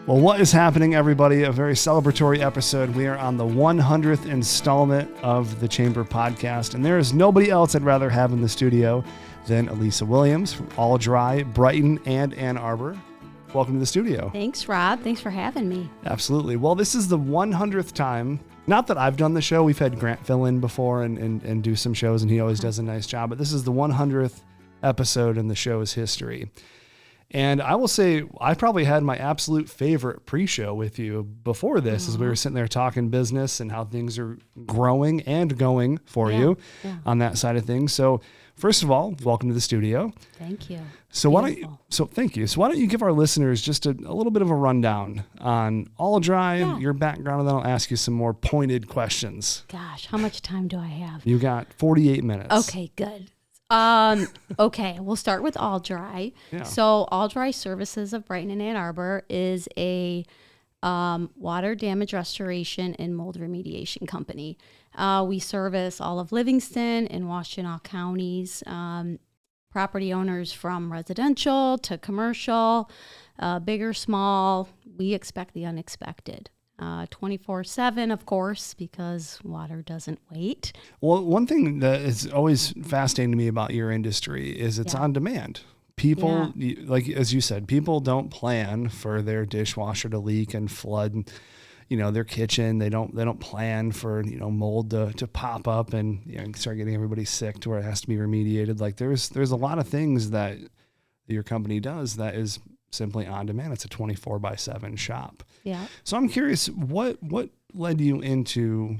Well, what is happening, everybody? A very celebratory episode. We are on the 100th installment of the Chamber podcast, and there is nobody else I'd rather have in the studio than Alisa Williams from All Dry, Brighton, and Ann Arbor. Welcome to the studio. Thanks, Rob. Thanks for having me. Absolutely. Well, this is the 100th time. Not that I've done the show. We've had Grant fill in before and do some shows, and he always does a nice job. But this is the 100th episode in the show's history. And I will say, I probably had my absolute favorite pre-show with you before this, as we were sitting there talking business and how things are growing and going for you on that side of things. So first of all, welcome to the studio. Thank you. So thank you. So why don't you give our listeners just a little bit of a rundown on All Dry, your background, and then I'll ask you some more pointed questions. Gosh, how much time do I have? You got 48 minutes. Okay, good. Okay, we'll start with All Dry. Yeah. So All Dry Services of Brighton and Ann Arbor is a water damage restoration and mold remediation company. We service all of Livingston and Washtenaw counties, property owners from residential to commercial, big or small. We expect the unexpected. 24/7, of course, because water doesn't wait. Well, one thing that is always fascinating to me about your industry is it's on demand. People, like as you said, people don't plan for their dishwasher to leak and flood, their kitchen. They don't plan for, mold to pop up and start getting everybody sick to where it has to be remediated. Like there's a lot of things that your company does that is simply on demand. It's a 24/7 shop. Yeah. So I'm curious, what led you into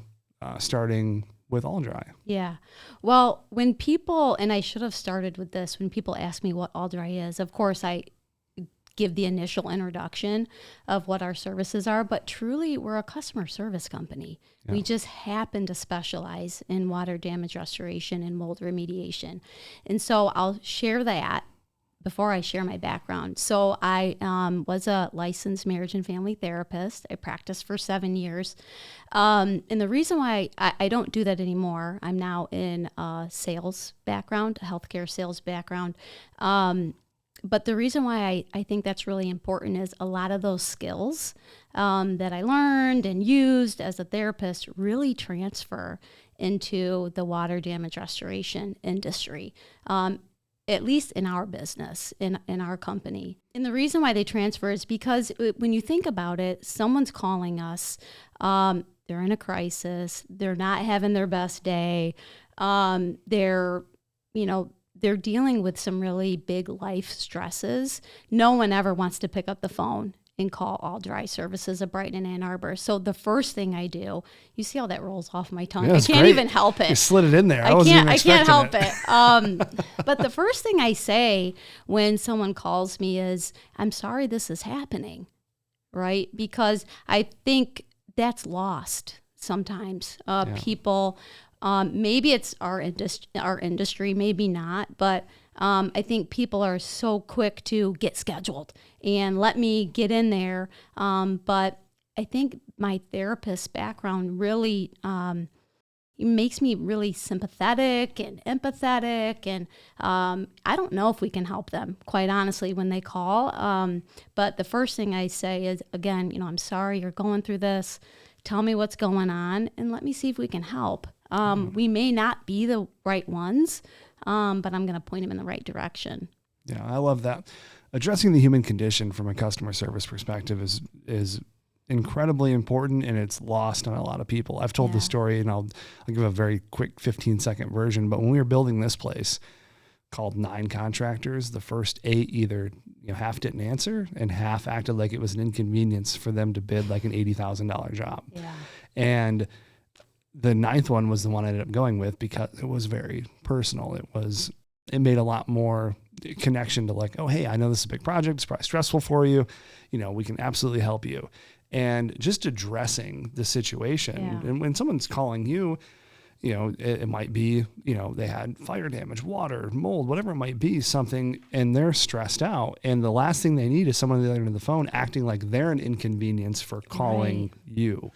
starting with All Dry? Yeah. Well, when people, and I should have started with this, when people ask me what All Dry is, of course I give the initial introduction of what our services are, but truly we're a customer service company. Yeah. We just happen to specialize in water damage restoration and mold remediation. And so I'll share that before I share my background. So I was a licensed marriage and family therapist. I practiced for 7 years. And the reason why I don't do that anymore, I'm now in a sales background, a healthcare sales background. But the reason why I think that's really important is a lot of those skills that I learned and used as a therapist really transfer into the water damage restoration industry. At least in our business, in our company. And the reason why they transfer is because when you think about it, someone's calling us, they're in a crisis, they're not having their best day, they're dealing with some really big life stresses. No one ever wants to pick up the phone and call All Dry Services of Brighton and Ann Arbor. So the first thing I do, you see how that rolls off my tongue? I can't even help it. You slid it in there. I can't help it. But the first thing I say when someone calls me is, I'm sorry this is happening, right? Because I think that's lost sometimes. People, maybe it's our industry, maybe not, but I think people are so quick to get scheduled and let me get in there. But I think my therapist background really makes me really sympathetic and empathetic. And I don't know if we can help them, quite honestly, when they call. But the first thing I say is, again, I'm sorry you're going through this. Tell me what's going on and let me see if we can help. We may not be the right ones, but I'm going to point them in the right direction. Yeah, I love that. Addressing the human condition from a customer service perspective is incredibly important, and it's lost on a lot of people. I've told the story, and I'll give a very quick 15-second version. But when we were building this place, called 9 contractors, the first 8 either half didn't answer, and half acted like it was an inconvenience for them to bid like an $80,000 job. Yeah. And the 9th one was the one I ended up going with because it was very personal. It made a lot more connection to like, oh, hey, I know this is a big project. It's probably stressful for you. We can absolutely help you. And just addressing the situation. Yeah. And when someone's calling you, it might be, they had fire damage, water, mold, whatever it might be, something, and they're stressed out. And the last thing they need is someone on the other end of the phone acting like they're an inconvenience for calling you.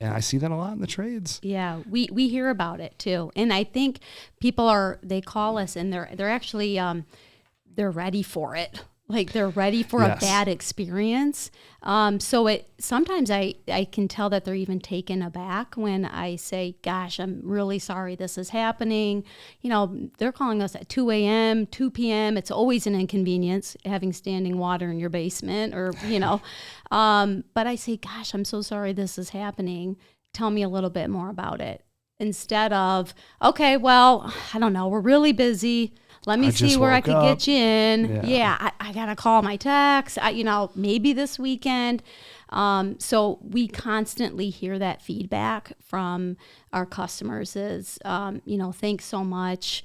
And I see that a lot in the trades. Yeah, we hear about it too. And I think people they call us and they're actually, they're ready for it. Like they're ready for a bad experience. So sometimes I can tell that they're even taken aback when I say, gosh, I'm really sorry this is happening. They're calling us at 2 a.m., 2 p.m. It's always an inconvenience having standing water in your basement or, but I say, gosh, I'm so sorry this is happening. Tell me a little bit more about it. Instead of, okay, well, I don't know, we're really busy. Let me see where I could get you in. Yeah, I got to call my tax, maybe this weekend. So we constantly hear that feedback from our customers is, thanks so much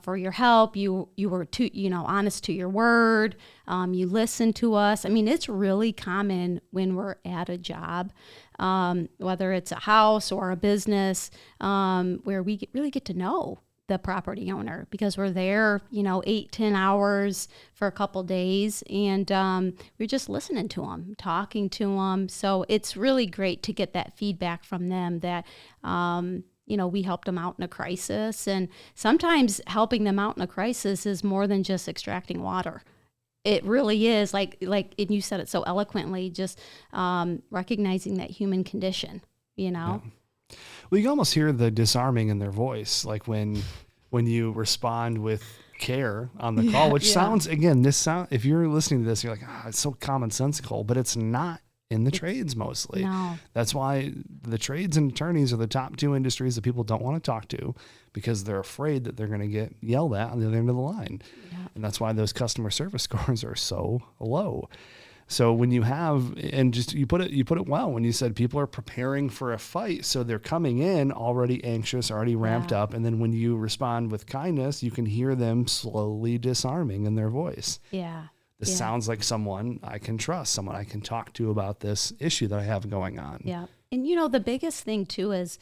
for your help. You were too, honest to your word. You listened to us. I mean, it's really common when we're at a job, whether it's a house or a business, where we really get to know the property owner because we're there, 8-10 hours for a couple days, and we're just listening to them, talking to them. So it's really great to get that feedback from them that, we helped them out in a crisis. And sometimes helping them out in a crisis is more than just extracting water. It really is like, and you said it so eloquently, just recognizing that human condition, Yeah. Well, you can almost hear the disarming in their voice, like when you respond with care on the call, which sounds, again, if you're listening to this, you're like, it's so commonsensical, but it's not in the trades mostly. No. That's why the trades and attorneys are the top two industries that people don't want to talk to because they're afraid that they're going to get yelled at on the other end of the line. Yeah. And that's why those customer service scores are so low. So when you have, and just you put it well when you said people are preparing for a fight, so they're coming in already anxious, already ramped up, and then when you respond with kindness, you can hear them slowly disarming in their voice. Yeah. This sounds like someone I can trust, someone I can talk to about this issue that I have going on. Yeah, and the biggest thing too is,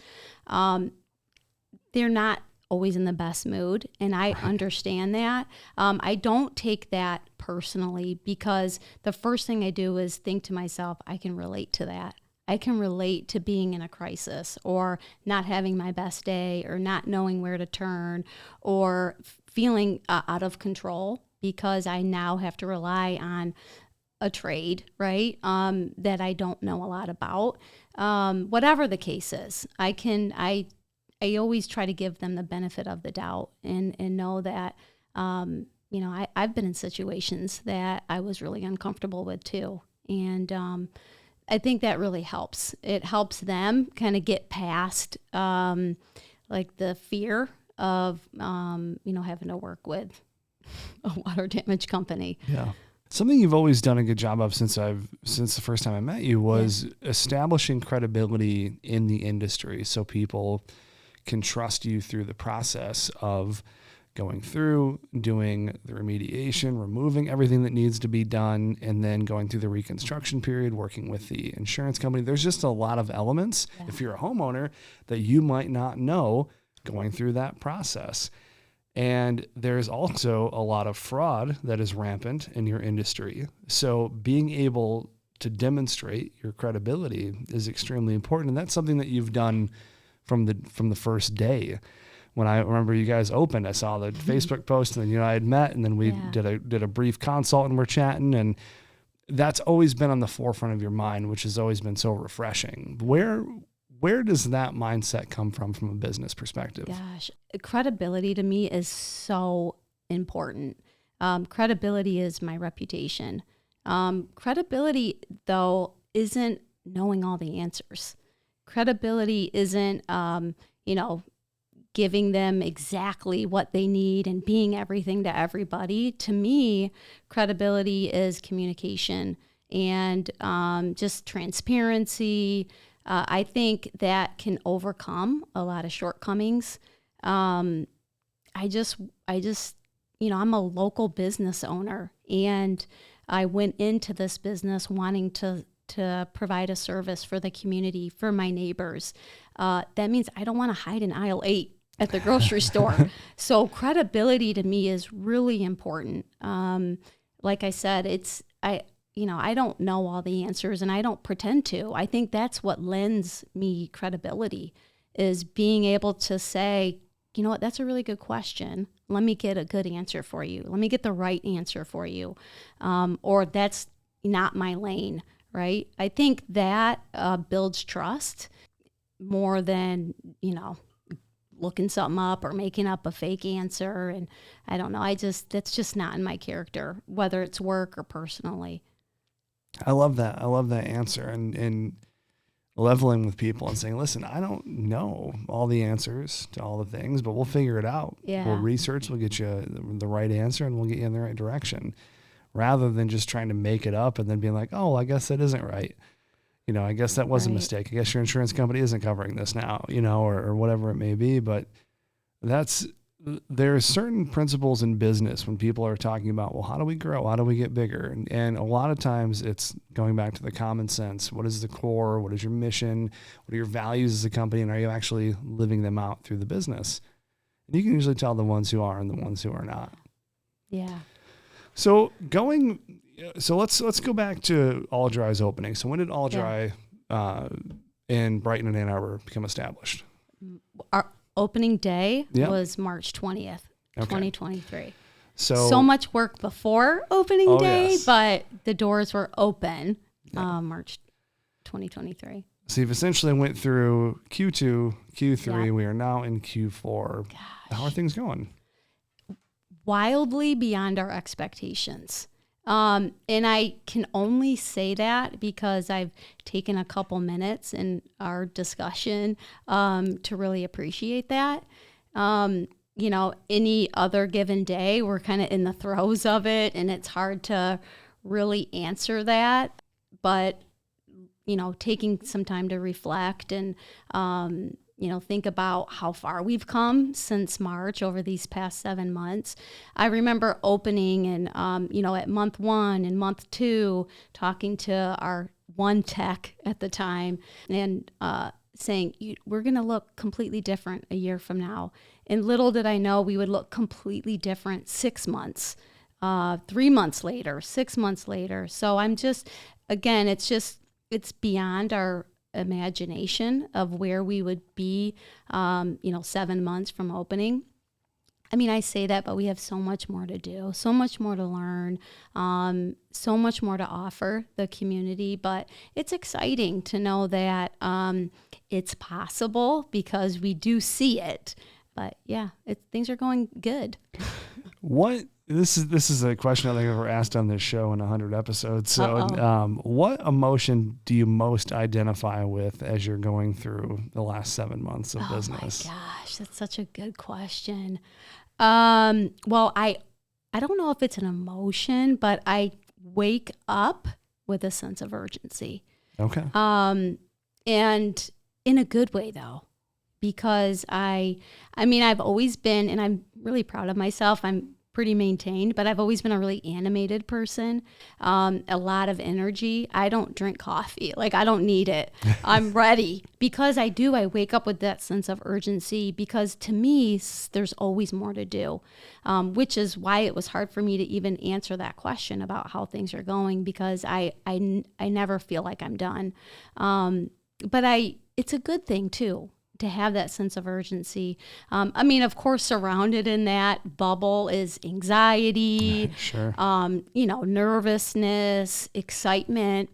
they're not always in the best mood, and I understand that. I don't take that personally because the first thing I do is think to myself, I can relate to that. I can relate to being in a crisis or not having my best day or not knowing where to turn or feeling out of control because I now have to rely on a trade, right, that I don't know a lot about. Whatever the case is, I always try to give them the benefit of the doubt and know that, I've been in situations that I was really uncomfortable with too. And I think that really helps. It helps them kind of get past like the fear of, having to work with a water damage company. Yeah. Something you've always done a good job of since the first time I met you was establishing credibility in the industry so people can trust you through the process of going through, doing the remediation, removing everything that needs to be done, and then going through the reconstruction period, working with the insurance company. There's just a lot of elements, if you're a homeowner, that you might not know going through that process. And there's also a lot of fraud that is rampant in your industry. So being able to demonstrate your credibility is extremely important. And that's something that you've done from the first day. When I remember you guys opened, I saw the Facebook post, and then I had met, and then we did a brief consult, and we're chatting, and that's always been on the forefront of your mind, which has always been so refreshing. Where does that mindset come from a business perspective? Gosh, credibility to me is so important. Credibility is my reputation. Credibility, though, isn't knowing all the answers. Credibility isn't, giving them exactly what they need and being everything to everybody. To me, credibility is communication and just transparency. I think that can overcome a lot of shortcomings. I'm a local business owner, and I went into this business wanting to provide a service for the community, for my neighbors. That means I don't want to hide in aisle 8 at the grocery store. So credibility to me is really important. Like I said, I don't know all the answers, and I don't pretend to. I think that's what lends me credibility, is being able to say, you know what, that's a really good question. let me get a good answer for you. Let me get the right answer for you. Or that's not my lane, right? I think that builds trust more than, looking something up or making up a fake answer. And I don't know. That's just not in my character, whether it's work or personally. I love that. I love that answer. And leveling with people and saying, listen, I don't know all the answers to all the things, but we'll figure it out. Yeah. We'll research, we'll get you the right answer, and we'll get you in the right direction, rather than just trying to make it up and then being like, oh, I guess that isn't right. I guess that was a mistake. I guess your insurance company isn't covering this now, or whatever it may be. But there are certain principles in business when people are talking about, well, how do we grow? How do we get bigger? And a lot of times it's going back to the common sense. What is the core? What is your mission? What are your values as a company? And are you actually living them out through the business? And you can usually tell the ones who are and the ones who are not. Yeah. So let's go back to All Dry's opening. So when did All Dry in Brighton and Ann Arbor become established? Our opening day was March 20th, 2023. So much work before opening day, but the doors were open March 2023. So you've essentially went through Q2, Q3. We are now in Q4. Gosh. How are things going? Wildly beyond our expectations. And I can only say that because I've taken a couple minutes in our discussion to really appreciate that. Any other given day, we're kind of in the throes of it, and it's hard to really answer that. But, taking some time to reflect and, think about how far we've come since March over these past 7 months. I remember opening and, at month 1 and month 2, talking to our one tech at the time and saying, we're going to look completely different a year from now. And little did I know we would look completely different 6 months, 3 months later, 6 months later. So I'm just, again, it's beyond our imagination of where we would be, 7 months from opening. I mean, I say that, but we have so much more to do, so much more to learn, so much more to offer the community. But it's exciting to know that it's possible because we do see it. But yeah, things are going good. This is a question I think I've ever asked on this show in 100 episodes. So, what emotion do you most identify with as you're going through the last 7 months of business? Oh my gosh, that's such a good question. Well, I don't know if it's an emotion, but I wake up with a sense of urgency. Okay. And in a good way though, because I've always been, and I'm really proud of myself. I'm pretty maintained, but I've always been a really animated person, a lot of energy. I don't drink coffee. I don't need it. I'm ready because I wake up with that sense of urgency because to me, there's always more to do, which is why it was hard for me to even answer that question about how things are going because I never feel like I'm done. But it's a good thing too, to have that sense of urgency. Of course, surrounded in that bubble is anxiety, sure. Nervousness, excitement.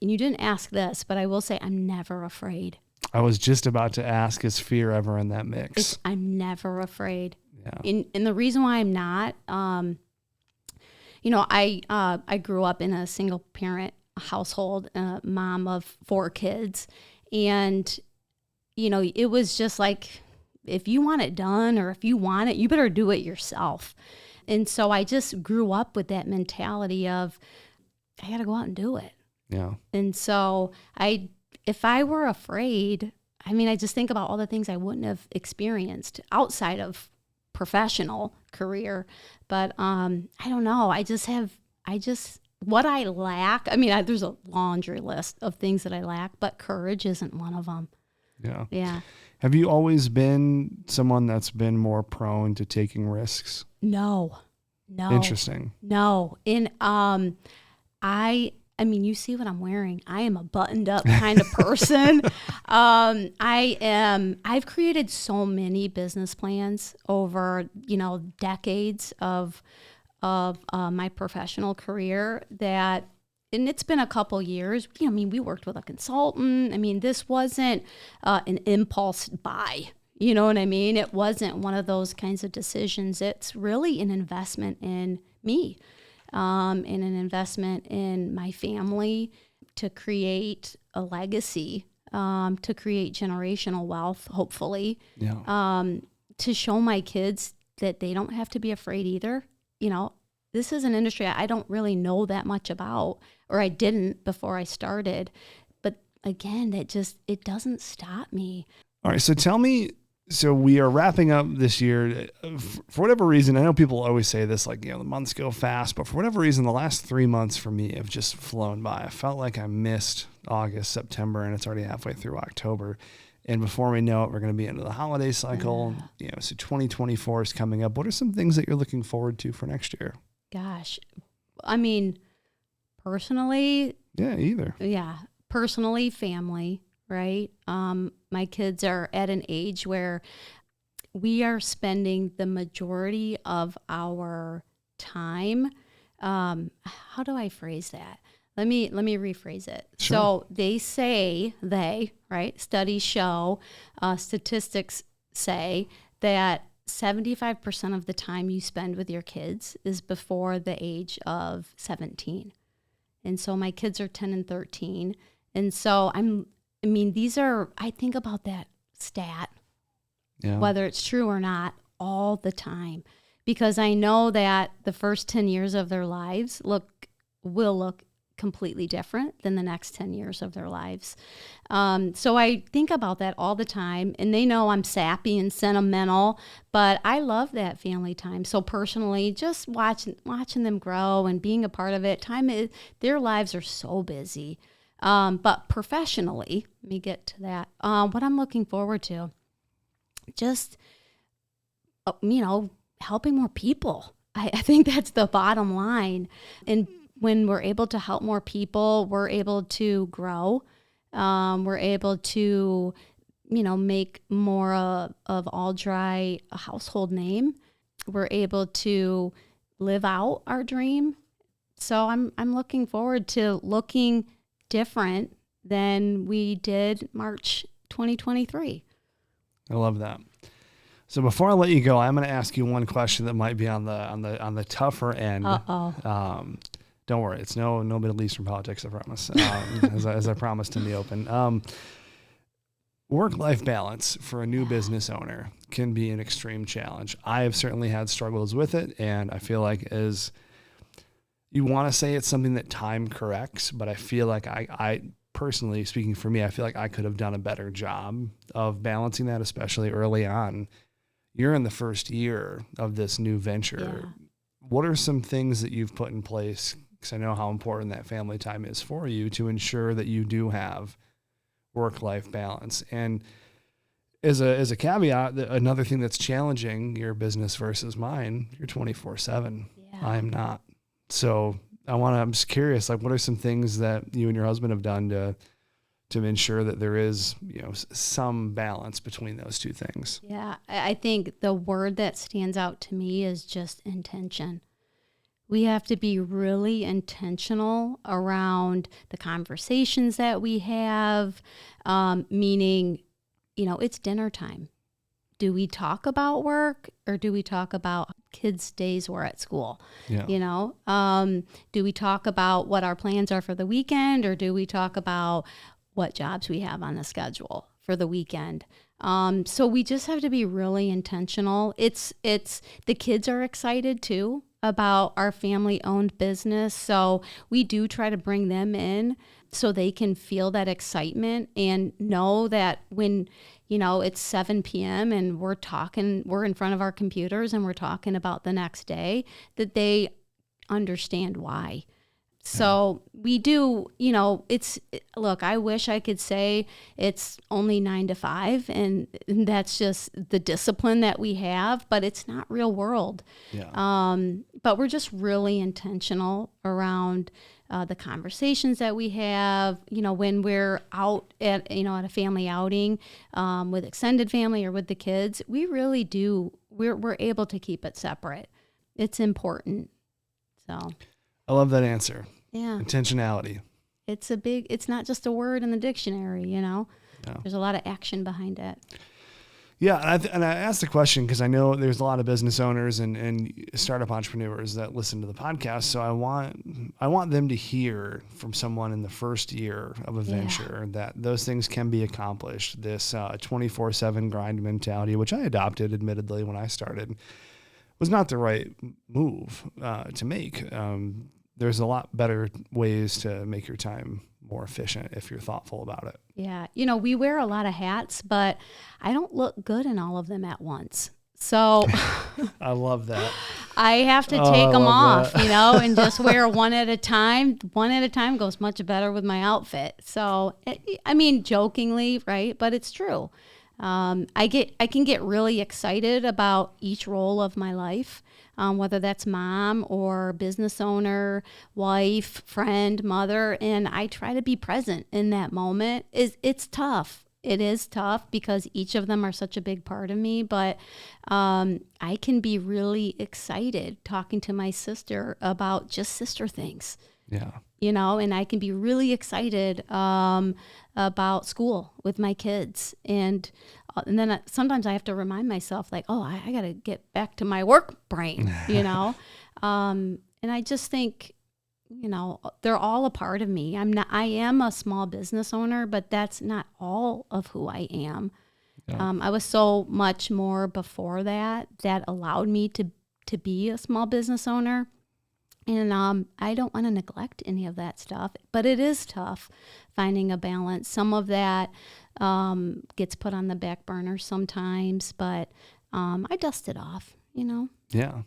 And you didn't ask this, but I will say I'm never afraid. I was just about to ask, is fear ever in that mix? I'm never afraid. Yeah. And the reason why I'm not, I grew up in a single parent household, mom of 4 kids. And it was just like, if you want it done or if you want it, you better do it yourself. And so I just grew up with that mentality of, I got to go out and do it. Yeah. And so if I were afraid, I just think about all the things I wouldn't have experienced outside of professional career. But I don't know. What I lack, there's a laundry list of things that I lack, but courage isn't one of them. Yeah. Yeah. Have you always been someone that's been more prone to taking risks? No. Interesting. No. And I I mean, you see what I'm wearing. I am a buttoned up kind of person. I've created so many business plans over, decades of my professional career that, and it's been a couple years. I mean, we worked with a consultant. I mean, this wasn't an impulse buy. You know what I mean? It wasn't one of those kinds of decisions. It's really an investment in me, and an investment in my family to create a legacy, to create generational wealth, hopefully, to show my kids that they don't have to be afraid either. This is an industry I don't really know that much about, or I didn't before I started. But again, it doesn't stop me. All right. So tell me, so we are wrapping up this year. For whatever reason, I know people always say this, like, the months go fast, but for whatever reason, the last 3 months for me have just flown by. I felt like I missed August, September, and it's already halfway through October. And before we know it, we're going to be into the holiday cycle. So 2024 is coming up. What are some things that you're looking forward to for next year? Gosh, I mean, personally. Yeah, personally, family, right? My kids are at an age where we are spending the majority of our time. How do I phrase that? Let me rephrase it. Sure. So studies show, statistics say that 75% of the time you spend with your kids is before the age of 17. And so my kids are 10 and 13. And so I think about that stat, whether it's true or not, all the time, because I know that the first 10 years of their lives will look completely different than the next 10 years of their lives. So I think about that all the time, and they know I'm sappy and sentimental, but I love that family time. So personally, just watching them grow and being a part of it, their lives are so busy. But professionally, let me get to that. What I'm looking forward to, just, helping more people. I think that's the bottom line. And when we're able to help more people, we're able to grow. We're able to, make more of All Dry a household name. We're able to live out our dream. So I'm looking forward to looking different than we did March 2023. I love that. So before I let you go, I'm going to ask you one question that might be on the tougher end. Don't worry, it's no Middle Eastern politics, I promise. As I promised in the open. Work-life balance for a new business owner can be an extreme challenge. I have certainly had struggles with it, and I feel like as you want to say it's something that time corrects, but I feel like I personally, speaking for me, I feel like I could have done a better job of balancing that, especially early on. You're in the first year of this new venture. Yeah. What are some things that you've put in place, because I know how important that family time is for you, to ensure that you do have work-life balance? And as a caveat, another thing that's challenging your business versus mine, you're 24/7. Yeah. I am not. So I'm just curious, like, what are some things that you and your husband have done to ensure that there is, some balance between those two things? Yeah, I think the word that stands out to me is just intention. We have to be really intentional around the conversations that we have, meaning, it's dinner time. Do we talk about work, or do we talk about kids' days we're at school? Yeah. Do we talk about what our plans are for the weekend, or do we talk about what jobs we have on the schedule for the weekend? So we just have to be really intentional. It's the kids are excited too about our family-owned business, so we do try to bring them in so they can feel that excitement and know that when it's 7 p.m. and we're in front of our computers and we're talking about the next day, that they understand why. So we do, look, I wish I could say it's only 9 to 5 and that's just the discipline that we have, but it's not real world. Yeah. But we're just really intentional around the conversations that we have, when we're out at a family outing with extended family or with the kids, we really do. We're able to keep it separate. It's important. So I love that answer. Yeah. Intentionality. It's not just a word in the dictionary, Yeah. There's a lot of action behind it. Yeah, and I asked the question because I know there's a lot of business owners and startup entrepreneurs that listen to the podcast. So I want them to hear from someone in the first year of a venture that those things can be accomplished. This 24/7 grind mentality, which I adopted, admittedly, when I started, was not the right move to make. There's a lot better ways to make your time more efficient if you're thoughtful about it. Yeah. We wear a lot of hats, but I don't look good in all of them at once. So I love that. I have to take them off, and just wear one at a time. One at a time goes much better with my outfit. So, jokingly, right? But it's true. I can get really excited about each role of my life, whether that's mom or business owner, wife, friend, mother, and I try to be present in that moment. It's tough. It is tough because each of them are such a big part of me, but I can be really excited talking to my sister about just sister things. Yeah. And I can be really excited about school with my kids. And then sometimes I have to remind myself, like, oh, I got to get back to my work brain, And I just think, they're all a part of me. I am a small business owner, but that's not all of who I am. Yeah. I was so much more before that allowed me to be a small business owner. And I don't want to neglect any of that stuff, but it is tough finding a balance. Some of that gets put on the back burner sometimes, but I dust it off, Yeah.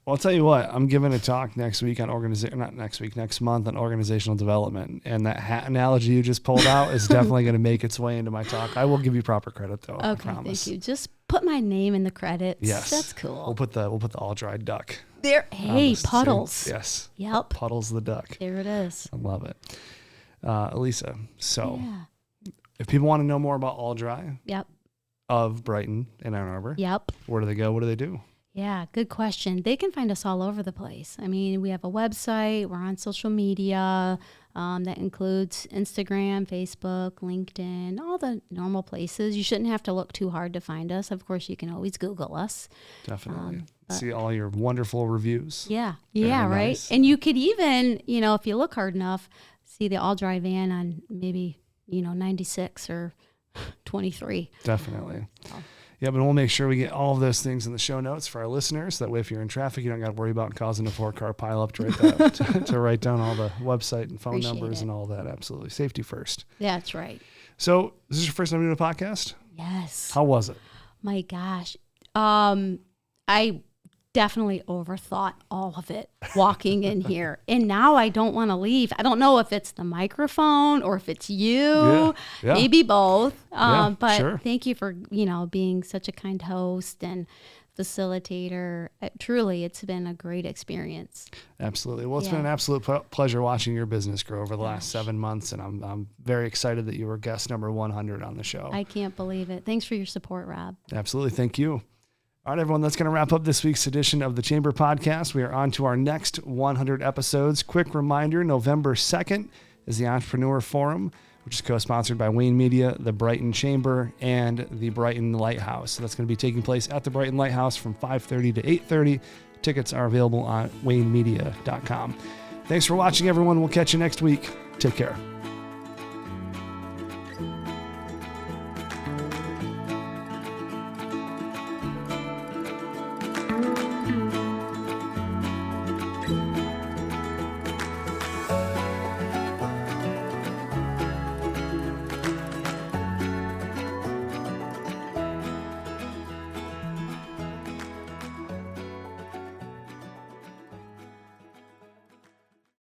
Well, I'll tell you what, I'm giving a talk next month on organizational development. And that hat analogy you just pulled out is definitely going to make its way into my talk. I will give you proper credit, though. Okay, I promise. Thank you. Just put my name in the credits. Yes. That's cool. We'll put the all dried duck. There. Hey, Puddles. Yes. Yep. Puddles the duck. There it is. I love it. Alisa, so if people want to know more about All Dry of Brighton and Ann Arbor, where do they go? What do they do? Yeah, good question. They can find us all over the place. We have a website. We're on social media. That includes Instagram, Facebook, LinkedIn, all the normal places. You shouldn't have to look too hard to find us. Of course, you can always Google us. Definitely. See all your wonderful reviews. Yeah. Yeah, right. Nice. And you could even, if you look hard enough, see the All Dry van on maybe, 96 or 23. Definitely. Yeah, but we'll make sure we get all of those things in the show notes for our listeners. That way, if you're in traffic, you don't got to worry about causing a 4-car pileup to write down all the website and phone numbers and all that. Absolutely. Safety first. That's right. So, is this your first time doing a podcast? Yes. How was it? My gosh. I definitely overthought all of it walking in here. And now I don't want to leave. I don't know if it's the microphone or if it's you, maybe both. But sure. Thank you for, being such a kind host and facilitator. Truly, it's been a great experience. Absolutely. Well, it's been an absolute pleasure watching your business grow over the last 7 months. And I'm very excited that you were guest number 100 on the show. I can't believe it. Thanks for your support, Rob. Absolutely. Thank you. All right, everyone, that's going to wrap up this week's edition of the Chamber Podcast. We are on to our next 100 episodes. Quick reminder, November 2nd is the Entrepreneur Forum, which is co-sponsored by Wayne Media, the Brighton Chamber, and the Brighton Lighthouse. So that's going to be taking place at the Brighton Lighthouse from 5:30 to 8:30. Tickets are available on waynemedia.com. Thanks for watching, everyone. We'll catch you next week. Take care. Thank you.